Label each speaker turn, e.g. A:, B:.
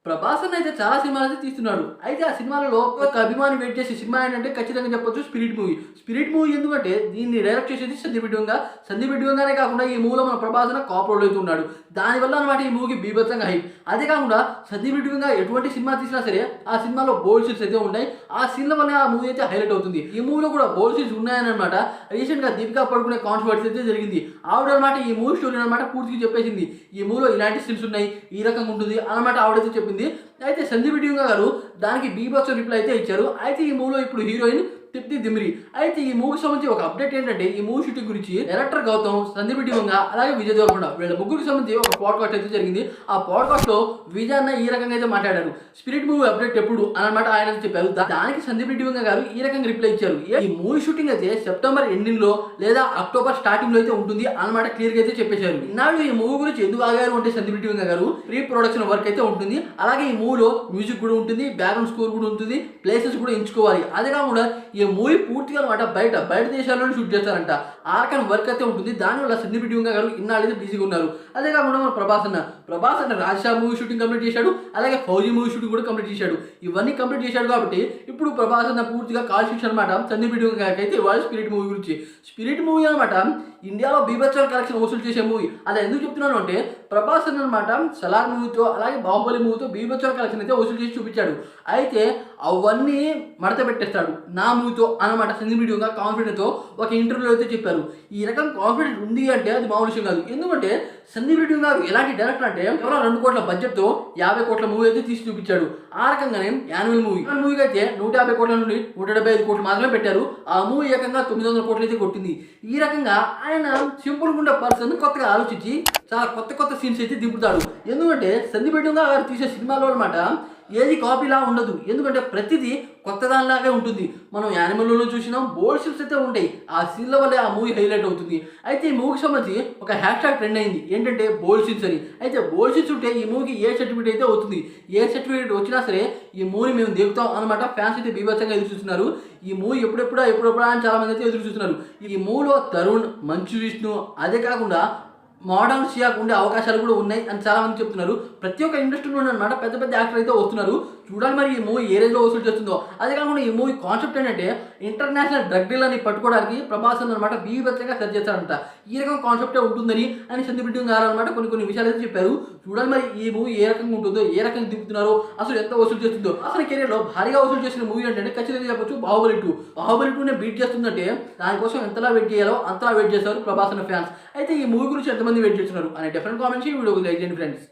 A: ప్రభాస్ అన్న అయితే చాలా సినిమాలు అయితే తీస్తున్నాడు. అయితే ఆ సినిమాలలో ఒక అభిమాని వెయిట్ చేసే సినిమా ఏంటంటే ఖచ్చితంగా చెప్పొచ్చు 'స్పిరిట్' మూవీ. 'స్పిరిట్' మూవీ ఎందుకంటే దీన్ని డైరెక్ట్ చేసేది సందీప్ రెడ్డి. సందీప్ రెడ్డి కాకుండా ఈ మూవీలో మన ప్రభాస్ అన్న కాప్ రోల్ అయితే ఉన్నాడు. దానివల్ల అనమాట ఈ మూవీకి బీభత్సంగా హైప్. అదే కాకుండా సందీప్ రెడ్డి ఎటువంటి సినిమా తీసినా సరే ఆ సినిమాలో బోల్డ్ సీన్స్ అయితే ఉన్నాయి. ఆ సీన్ల వల్ల ఆ మూవీ అయితే హైలైట్ అవుతుంది. ఈ మూవీలో కూడా బోల్డ్ సీన్స్ ఉన్నాయని అనమాట రీసెంట్‌గా దీపికా పడుకునే కాంట్రవర్సీ అయితే జరిగింది. ఆవిడ అనమాట ఈ మూవీ స్టోరీ అనమాట పూర్తిగా చెప్పేసింది. ఈ మూవీలో ఇలాంటి సీన్స్ ఉన్నాయి, ఈ రకంగా ఉంటుంది అనమాట ఆవిడైతే చెప్పింది. అయితే సందీప్ రెడ్డి గారు దానికి బీభత్స రిప్లై అయితే ఇచ్చారు. అయితే ఈ మూవీలో ఇప్పుడు హీరోయిన్ తిప్తి దిమ్రి. అయితే ఈ మూవీకి సంబంధించి ఒక అప్డేట్ ఏంటంటే ఈ మూవీ షూటింగ్ గురించి డైరెక్టర్ గౌతమ్, సందీప్ రెడ్డి అలాగే విజయ్ దేవరకొండ వీళ్ళ ముగ్గురికి సంబంధించి ఒక పాడ్కాస్ట్ అయితే జరిగింది. ఆ పాడ్కాస్ట్ లో విజయ్ అన్న ఈ రకంగా అయితే మాట్లాడారు. 'స్పిరిట్' మూవీ అప్డేట్ ఎప్పుడు అనమాట ఆయన చెప్పారు. దానికి సందీప్ రెడ్డి గారు ఈ రకంగా రిప్లై ఇచ్చారు. ఈ మూవీ షూటింగ్ అయితే సెప్టెంబర్ ఎండింగ్ లో లేదా అక్టోబర్ స్టార్టింగ్ లో అయితే ఉంటుంది అనమాట క్లియర్ గా అయితే చెప్పేశారు. ఇన్నాళ్ళు ఈ మూవీ గురించి ఎందుకు ఆగారు అంటే సందీప్ రెడ్డి గారు ప్రీ ప్రొడక్షన్ వర్క్ అయితే ఉంటుంది. అలాగే ఈ మూవీలో మ్యూజిక్ కూడా ఉంటుంది, బ్యాక్గ్రౌండ్ స్కోర్ కూడా ఉంటుంది, ప్లేసెస్ కూడా ఎంచుకోవాలి. అదే కాకుండా ఈ మూవీ పూర్తిగా అనమాట బయట దేశాల్లోనే షూట్ చేస్తారంట. ఆ రకం వర్క్ అయితే ఉంటుంది. దానివల్ల సందీప్ రెడ్డి గారు ఇన్నాళ్ళు అయితే బిజీగా ఉన్నారు. అదే కాకుండా మన ప్రభాస్ అన్న రాజా మూవీ షూటింగ్ కంప్లీట్ చేశాడు. అలాగే ఫౌజీ మూవీ షూటింగ్ కూడా కంప్లీట్ చేశాడు. ఇవన్నీ కంప్లీట్ చేశాడు కాబట్టి ఇప్పుడు ప్రభాస్ అన్న పూర్తిగా కాల్ శిక్ష అనమాట సందీప్ రెడ్డి గారికి అయితే ఇవాళ 'స్పిరిట్' మూవీ గురించి. 'స్పిరిట్' మూవీ అనమాట ఇండియాలో బీభత్సమైన కలెక్షన్ వసూలు చేసే మూవీ. అది ఎందుకు చెప్తున్నాను అంటే ప్రభాస్ అన్న అనమాట 'సలార్' మూవీతో అలాగే 'బాహుబలి' మూవీతో బీభత్సమైన కలెక్షన్ అయితే వసూలు చేసి చూపించాడు. అయితే అవన్నీ మడత పెట్టేస్తాడు నా మూవీతో అనమాట సందీప్ రెడ్డి కాన్ఫిడెంట్ తో ఒక ఇంటర్వ్యూలో అయితే చెప్పారు. ఈ రకం కాన్ఫిడెంట్ ఉంది అంటే అది మామూలు విషయం కాదు. ఎందుకంటే సందీప్ రెడ్డి గారు ఎలాంటి డైరెక్టర్ అంటే కేవలం 2 కోట్ల బడ్జెట్ తో 50 కోట్ల మూవీ అయితే తీసి చూపించాడు. ఆ రకంగానే యాన్యువల్ మూవీకి అయితే 150 కోట్ల నుండి 175 కోట్లు మాత్రమే పెట్టారు. ఆ మూవీ ఏకంగా 900 కోట్లు అయితే కొట్టింది. ఈ రకంగా ఆయన సింపుల్ గా ఉండే పర్సన్ కొత్తగా ఆలోచించి చాలా కొత్త సీన్స్ అయితే దింపుతాడు. ఎందుకంటే సందీప్ రెడ్డి గారు తీసే సినిమాలో అనమాట ఏది కాపీలా ఉండదు. ఎందుకంటే ప్రతిదీ కొత్త దానిలాగే ఉంటుంది. మనం యానిమల్లో చూసినాం, బోల్డ్ సీన్స్ అయితే ఉంటాయి. ఆ సీన్ల వల్లే ఆ మూవీ హైలైట్ అవుతుంది. అయితే ఈ మూవీకి సంబంధించి ఒక హ్యాష్‌ట్యాగ్ ట్రెండ్ అయింది. ఏంటంటే బోల్డ్ సీన్స్ అని. అయితే బోల్డ్ సీన్స్ ఉంటే ఈ మూవీకి ఏ సర్టిఫికేట్ అయితే అవుతుంది. ఏ సర్టిఫికేట్ వచ్చినా సరే ఈ మూవీని మేము దిగుతాం అనమాట ఫ్యాన్స్ అయితే బీభత్సంగా ఎదురు చూస్తున్నారు. ఈ మూవీ ఎప్పుడెప్పుడా అని చాలా మంది అయితే ఎదురు చూస్తున్నారు. ఈ మూవీలో తరుణ్, మంచు విష్ణు అదే కాకుండా మోడర్న్ షియాకు ఉండే అవకాశాలు కూడా ఉన్నాయి అని చాలా మంది చెప్తున్నారు. ప్రతి ఒక్క ఇండస్ట్రీలో అనమాట పెద్ద యాక్టర్ అయితే వస్తున్నారు. చూడాలి మరి ఈ మూవీ ఏ రేంజ్లో వసూలు చేస్తుందో. అదే కాకుండా ఈ మూవీ కాన్సెప్ట్ ఏంటంటే ఇంటర్నేషనల్ డ్రగ్ డీలర్ని పట్టుకోవడానికి ప్రభాస్ అనమాట బీభత్సంగా సెర్చ్ చేస్తారంట. ఈ రకం కాన్సెప్టే ఉంటుందని అని సందీప్ రెడ్డి గారు అనమాట కొన్ని విషయాలు అయితే చెప్పారు. చూడాలి మరి ఈ మూవీ ఏ రకంగా ఉంటుందో, ఏ రకంగా దింపుతున్నారో, అసలు ఎంత వసూలు చేస్తుందో. అసలు కెరీర్లో భారీగా వసూలు చేసిన మూవీ అంటే ఖచ్చితంగా చెప్పొచ్చు 'బాహుబలి 2'. 'బాహుబలి 2'నే బీట్ చేస్తుందంటే దానికోసం ఎంతలా వెయిట్ చేయాలో అంతలా వెయిట్ చేశారు ప్రభాస్ అన్న ఫ్యాన్స్. అయితే ఈ మూవీ గురించి ఎంతమంది వెయిట్ చేస్తున్నారు అనే డిఫరెంట్ కామెంట్స్ ఈ వీడియోకి లైక్ చేయండి ఫ్రెండ్స్.